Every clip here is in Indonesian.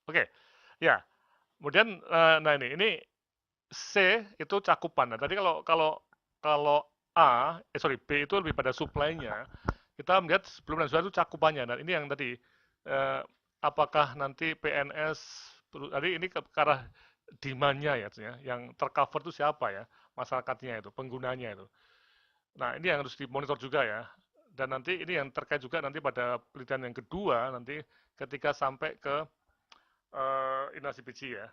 Oke, ya. Kemudian, nah ini C itu cakupan. Nah, tadi kalau kalau kalau sorry, B itu lebih pada supply-nya. Kita melihat sebelum dan sesudah itu cakupannya. Dan ini yang tadi, eh, apakah nanti PNS, tadi ini ke arah demand-nya ya, yang tercover itu siapa ya, masyarakatnya itu, penggunanya itu. Nah, ini yang harus dimonitor juga ya. Dan nanti ini yang terkait juga nanti pada penelitian yang kedua, nanti ketika sampai ke inasi biji ya,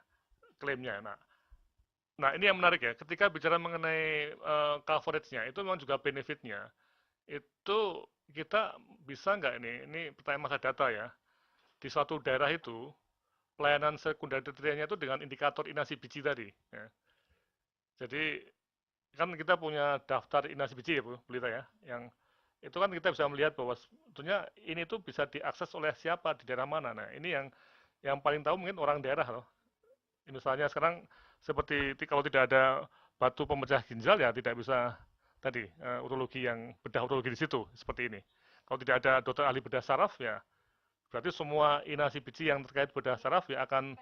klaimnya. Nah, ini yang menarik ya. Ketika bicara mengenai coverage-nya, itu memang juga benefit-nya. Itu kita bisa nggak ini pertanyaan masa data ya. Di suatu daerah itu, pelayanan sekunder tertiarnya itu dengan indikator inasi biji tadi. Ya. Jadi, kan kita punya daftar inasi biji ya Bu, Belita ya. Yang itu kan kita bisa melihat bahwa sebetulnya ini tuh bisa diakses oleh siapa di daerah mana. Nah, ini yang paling tahu mungkin orang daerah loh. Misalnya sekarang seperti kalau tidak ada batu pemecah ginjal ya tidak bisa tadi urologi yang bedah urologi di situ seperti ini. Kalau tidak ada dokter ahli bedah saraf ya berarti semua inasi biji yang terkait bedah saraf ya akan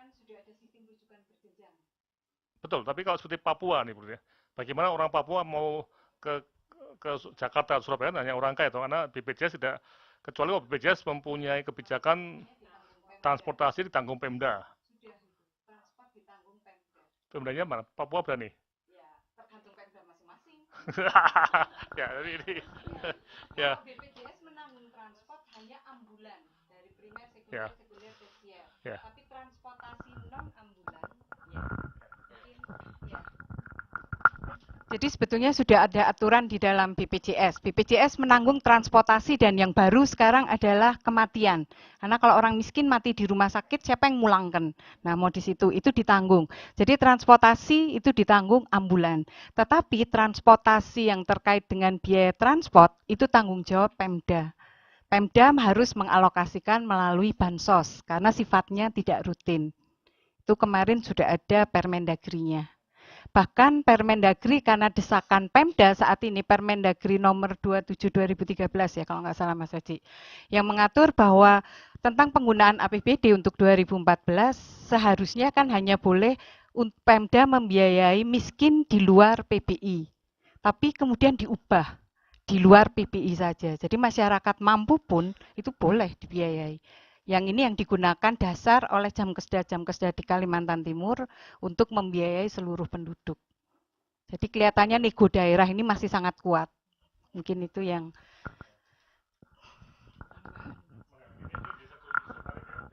betul. Tapi kalau seperti Papua nih, bro ya, bagaimana orang Papua mau ke ke Jakarta, Surabaya hanya orang kaya, karena BPJS tidak kecuali kalau BPJS mempunyai kebijakan transportasi ditanggung Pemda. Pemdanya mana? Papua berani. Ya, jadi ini ya, ya, ya. Jadi sebetulnya sudah ada aturan di dalam BPJS. BPJS menanggung transportasi dan yang baru sekarang adalah kematian. Karena kalau orang miskin mati di rumah sakit, siapa yang mulangkan? Nah, mau di situ itu ditanggung. Jadi transportasi itu ditanggung ambulan. Tetapi transportasi yang terkait dengan biaya transport itu tanggung jawab Pemda. Pemda harus mengalokasikan melalui bansos karena sifatnya tidak rutin. Itu kemarin sudah ada Permendagri-nya. Bahkan Permendagri karena desakan Pemda saat ini Permendagri nomor 27 2013 ya kalau nggak salah Mas Haji, yang mengatur bahwa tentang penggunaan APBD untuk 2014 seharusnya kan hanya boleh Pemda membiayai miskin di luar PBI. Tapi kemudian diubah di luar PBI saja. Jadi masyarakat mampu pun itu boleh dibiayai. Yang ini yang digunakan dasar oleh Jamkesda di Kalimantan Timur untuk membiayai seluruh penduduk. Jadi kelihatannya nego daerah ini masih sangat kuat. Mungkin itu yang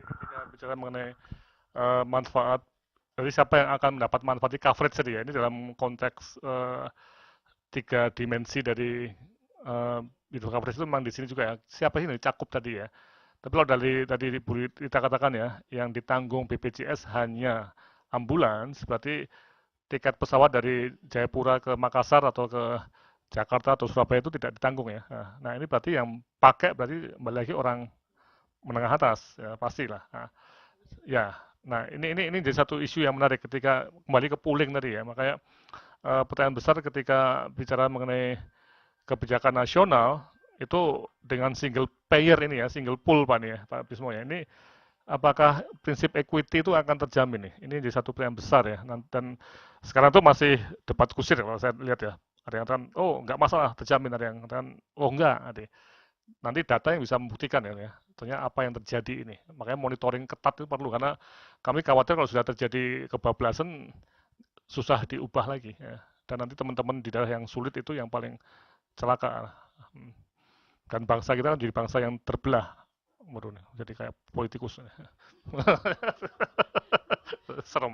Ketika bicara mengenai manfaat, jadi siapa yang akan mendapat manfaat di coverage tadi ya, ini dalam konteks tiga dimensi dari itu coverage itu memang di sini juga ya, siapa sih yang cakup tadi ya. Tapi kalau dari tadi kita katakan ya, yang ditanggung BPJS hanya ambulans, berarti tiket pesawat dari Jayapura ke Makassar atau ke Jakarta atau Surabaya itu tidak ditanggung ya. Nah, ini berarti yang pakai berarti kembali lagi orang menengah atas, ya pastilah. Nah, ya, nah ini jadi satu isu yang menarik ketika kembali ke pooling tadi ya. Makanya pertanyaan besar ketika bicara mengenai kebijakan nasional itu dengan single payer ini ya, single pool Pak nih ya, Pak Bismo ya. Ini apakah prinsip equity itu akan terjamin nih? Ini jadi satu pertanyaan besar ya. Dan sekarang tuh masih debat kusir kalau saya lihat ya. Ada yang katakan, oh nggak masalah terjamin. Ada yang katakan, oh enggak. Nanti data yang bisa membuktikan ya. Tentunya apa yang terjadi ini. Makanya monitoring ketat itu perlu. Karena kami khawatir kalau sudah terjadi kebablasan, susah diubah lagi. Ya. Dan nanti teman-teman di daerah yang sulit itu yang paling celaka. Hmm. Dan bangsa kita kan jadi bangsa yang terbelah. Jadi kayak politikus. Serem.